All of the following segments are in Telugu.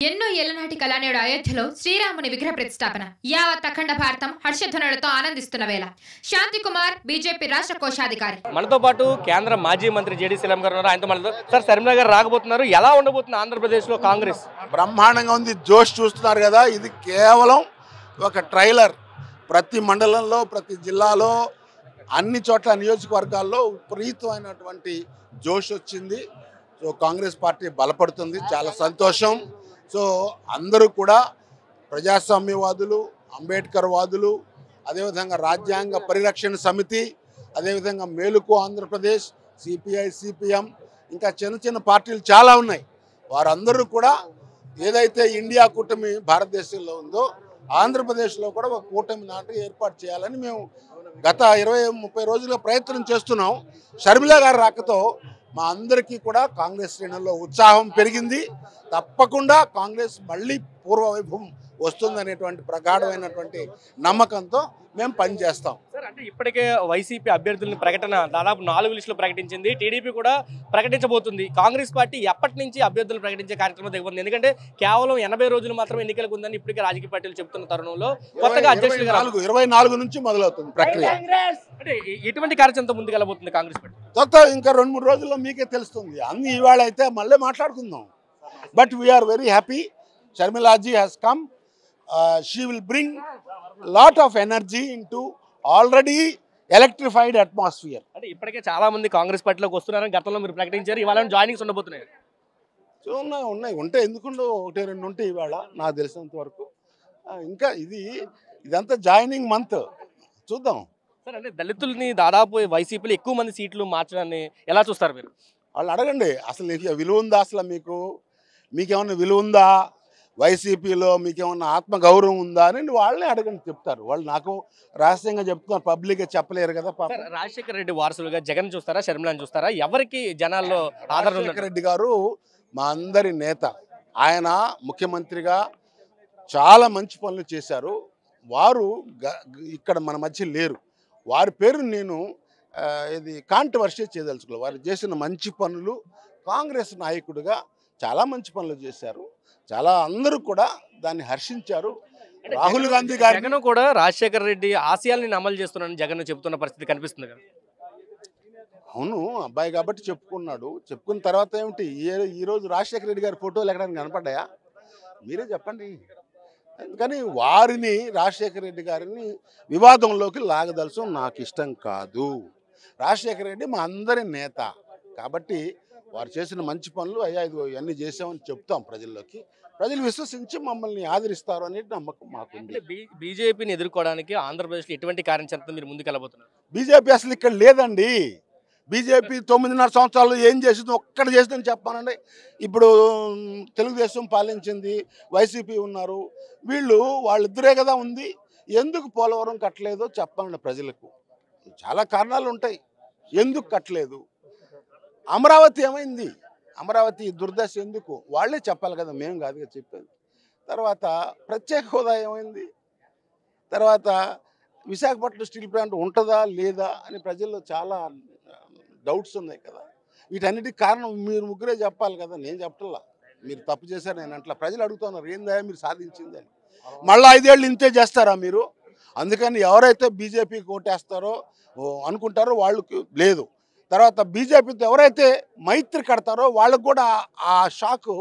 ఎన్నో ఏళ్ల నాటి కళానేడు అయోధ్యలో శ్రీరాముని విగ్రహ ప్రతిష్టాపన యావత్ అఖండ భారతం హర్షధ్వనులతో ఆనందిస్తున్న వేళ. శాంతి కుమార్ బీజేపీ రాష్ట్ర కోశాధికారి మనతో పాటు కేంద్ర మాజీ మంత్రి జేడీ శీలం గారు ఉన్నారు. ఆయనతో మనతో సార్ శర్మిల గారు రాకపోతున్నారు. ఎలా ఉండబోతుంది ఆంధ్రప్రదేశ్ లో కాంగ్రెస్? బ్రహ్మాండంగా ఉంది. జోష్ చూస్తున్నారు కదా, ఇది కేవలం ఒక ట్రైలర్. ప్రతి మండలంలో, ప్రతి జిల్లాలో, అన్ని చోట్ల నియోజకవర్గాల్లో విపరీతమైనటువంటి జోష్ వచ్చింది. సో కాంగ్రెస్ పార్టీ బలపడుతుంది, చాలా సంతోషం. సో అందరూ కూడా ప్రజాస్వామ్యవాదులు, అంబేద్కర్ వాదులు, అదేవిధంగా రాజ్యాంగ పరిరక్షణ సమితి, అదేవిధంగా మేలుకు ఆంధ్రప్రదేశ్, సిపిఐ, సిపిఎం, ఇంకా చిన్న చిన్న పార్టీలు చాలా ఉన్నాయి. వారందరూ కూడా ఏదైతే ఇండియా కూటమి భారతదేశంలో ఉందో ఆంధ్రప్రదేశ్లో కూడా ఒక కూటమి నాటి ఏర్పాటు చేయాలని మేము గత 20-30 రోజులుగా ప్రయత్నం చేస్తున్నాం. షర్మిల గారి రాకతో మా అందరికీ కూడా కాంగ్రెస్ శ్రేణుల్లో ఉత్సాహం పెరిగింది. తప్పకుండా కాంగ్రెస్ మళ్ళీ పూర్వవైభవం వస్తుందనేటువంటి ప్రగాఢమైనటువంటి నమ్మకంతో మేము పనిచేస్తాం. సార్ అంటే ఇప్పటికే వైసీపీ అభ్యర్థులను ప్రకటన దాదాపు 4 లిస్టులు ప్రకటించింది. టీడీపీ కూడా ప్రకటించబోతుంది. కాంగ్రెస్ పార్టీ ఎప్పటి నుంచి అభ్యర్థులు ప్రకటించే కార్యక్రమం దిగబోతుంది? ఎందుకంటే కేవలం 80 రోజులు మాత్రమే ఎన్నికలకు ఉందని ఇప్పటికే రాజకీయ పార్టీలు చెప్తున్న తరుణంలో కొత్తగా అధ్యక్షులు 24 నుంచి మొదలవుతుంది ప్రక్రియ. అంటే ఎటువంటి కార్యక్రమంతో ముందుకు వెళ్ళబోతుంది కాంగ్రెస్ పార్టీ? ఇంకా 2-3 రోజుల్లో మీకే తెలుస్తుంది. అన్ని ఇవాళ అయితే మళ్ళీ మాట్లాడుకుందాం. But we are very happy. Sharmilaji has come. She will bring lot of energy into already electrified atmosphere. అంటే ఇప్పటికే చాలా మంది కాంగ్రెస్ పార్టీలోకి వస్తున్నారని గతంలో మీరు ప్రకటించారు. ఇవాళ జాయినింగ్స్ ఉండబోతున్నాయి. సో ఉంటాయి. ఎందుకుండో 1-2 ఉంటాయి ఇవాళ నాకు తెలిసినంత వరకు. ఇంకా ఇదంతా జాయినింగ్ మంత్, చూద్దాం. సార్ అంటే దళితుల్ని దాదాపు వైసీపీలో ఎక్కువ మంది సీట్లు మార్చడాన్ని ఎలా చూస్తారు మీరు? వాళ్ళు అడగండి, అసలు విలువ ఉందా? అసలు మీకేమన్నా విలువ ఉందా? వైసీపీలో మీకేమన్నా ఆత్మగౌరవం ఉందా అని వాళ్ళని అడగండి, చెప్తారు. వాళ్ళు నాకు రహస్యంగా చెప్తున్నారు, పబ్లిక్గా చెప్పలేరు కదా. రాజశేఖర రెడ్డి వారసులుగా జగన్ చూస్తారా, షర్మిలను చూస్తారా? ఎవరికి జనాల్లో ఆదరణ? రాజశేఖర రెడ్డి గారు మా అందరి నేత. ఆయన ముఖ్యమంత్రిగా చాలా మంచి పనులు చేశారు. వారు ఇక్కడ మన మధ్య లేరు. వారి పేరు నేను కాంట్రవర్సీ చేయదలుచుకోవాలి. వారు చేసిన మంచి పనులు, కాంగ్రెస్ నాయకుడిగా చాలా మంచి పనులు చేశారు. చాలా అందరూ కూడా దాన్ని హర్షించారు. రాహుల్ గాంధీ గారు జగన్ కూడా రాజశేఖర రెడ్డి ఆశయాల్ని అమలు చేస్తున్నారని జగన్ చెప్తున్న పరిస్థితి కనిపిస్తుంది కదా. అవును, అబ్బాయి కాబట్టి చెప్పుకున్నాడు. చెప్పుకున్న తర్వాత ఏమిటి, ఈరోజు రాజశేఖర రెడ్డి గారి ఫోటోలు ఎక్కడానికి కనపడ్డాయా? మీరే చెప్పండి. కానీ వారిని, రాజశేఖర రెడ్డి గారిని వివాదంలోకి లాగదలసం నాకు ఇష్టం కాదు. రాజశేఖర రెడ్డి మా అందరి నేత కాబట్టి వారు చేసిన మంచి పనులు, అయ్యా ఇవన్నీ చేసామని చెప్తాం ప్రజల్లోకి. ప్రజలు విశ్వసించి మమ్మల్ని ఆదరిస్తారు అనే నమ్మకం మాకుంది. బీజేపీని ఎదుర్కోవడానికి ఆంధ్రప్రదేశ్లో ఎటువంటి కార్యాచరణతో మీరు ముందుకు వెళ్ళబోతున్నారు? బీజేపీ అసలు ఇక్కడ లేదండి. బీజేపీ 9.5 సంవత్సరాలు ఏం చేసింది ఒక్కడ చేసిందని చెప్పానండి. ఇప్పుడు తెలుగుదేశం పాలించింది, వైసీపీ ఉన్నారు. వాళ్ళిద్దరే కదా ఉంది. ఎందుకు పోలవరం కట్టలేదో చెప్పాలండి ప్రజలకు. చాలా కారణాలు ఉంటాయి ఎందుకు కట్టలేదు. అమరావతి ఏమైంది, అమరావతి దుర్దశ ఎందుకు, వాళ్ళే చెప్పాలి కదా, మేము కాదుగా చెప్పేది. తర్వాత ప్రత్యేక హోదా ఏమైంది, తర్వాత విశాఖపట్నం స్టీల్ ప్లాంట్ ఉంటుందా లేదా అని ప్రజల్లో చాలా డౌట్స్ ఉన్నాయి కదా. వీటన్నిటికి కారణం మీరు ముగ్గురే చెప్పాలి కదా, నేను చెప్పట్లా. మీరు తప్పు చేశారు నేను అట్లా. ప్రజలు అడుగుతున్నారు ఏందా మీరు సాధించింది అని. మళ్ళీ 5 ఏళ్ళు ఇంతే చేస్తారా మీరు? అందుకని ఎవరైతే బీజేపీకి ఓటేస్తారో అనుకుంటారో వాళ్ళకి లేదు. తర్వాత బీజేపీతో ఎవరైతే మైత్రి కడతారో వాళ్ళకు కూడా ఆ షాకు,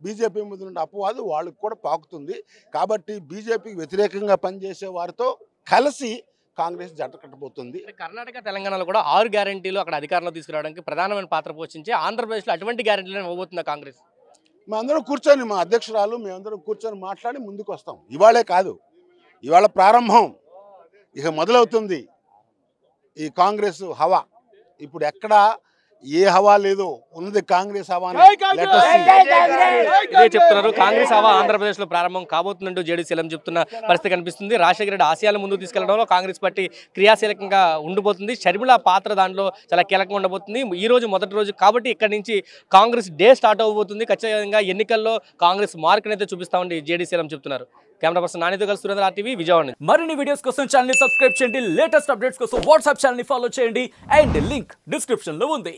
బీజేపీ మీద నుండి అపవాదు వాళ్ళకు కూడా పాకుతుంది. కాబట్టి బీజేపీకి వ్యతిరేకంగా పనిచేసే వారితో కలిసి కాంగ్రెస్ జట్టు కట్టబోతుంది. కర్ణాటక, తెలంగాణలో కూడా 6 గ్యారెంటీలు అక్కడ అధికారంలో తీసుకురావడానికి ప్రధానమైన పాత్ర పోషించి ఆంధ్రప్రదేశ్లో అటువంటి గ్యారెంటీలను ఇవ్వబోతుందా కాంగ్రెస్? మేమందరం కూర్చొని, మా అధ్యక్షురాలు మేమందరం కూర్చొని మాట్లాడి ముందుకు వస్తాం. ఇవాళే కాదు, ఇవాళ ప్రారంభం. ఇక మొదలవుతుంది ఈ కాంగ్రెస్ హవా. ఇప్పుడు ఎక్కడ ఏ హవా లేదు, ఉన్నది కాంగ్రెస్ హవా. ఇదే చెప్తున్నారు, కాంగ్రెస్ హవా ఆంధ్రప్రదేశ్ లో ప్రారంభం కాబోతుందంటూ జేడీ శీలం చెప్తున్న పరిస్థితి కనిపిస్తుంది. రాజశేఖర రెడ్డి ఆశయాలను ముందుకు తీసుకెళ్లడంలో కాంగ్రెస్ పార్టీ క్రియాశీలకంగా ఉండిపోతుంది. షర్మిల పాత్ర దాంట్లో చాలా కీలకంగా ఉండబోతుంది. ఈ రోజు మొదటి రోజు కాబట్టి ఇక్కడి నుంచి కాంగ్రెస్ డే స్టార్ట్ అవబోతుంది. ఖచ్చితంగా ఎన్నికల్లో కాంగ్రెస్ మార్క్ అయితే చూపిస్తామని జేడీ శీలం చెప్తున్నారు. కెమెరా పర్సన్ నానితో కలిసి సురేంద్ర RTV విజయవాడ. మరిన్ని వీడియోస్ కోసం ఛానల్ ని సబ్స్క్రైబ్ చేయండి. లేటెస్ట్ అప్డేట్స్ కోసం వాట్సాప్ ఛానల్ ని ఫాలో చేయండి. అండ్ లింక్ డిస్క్రిప్షన్ లో ఉంది.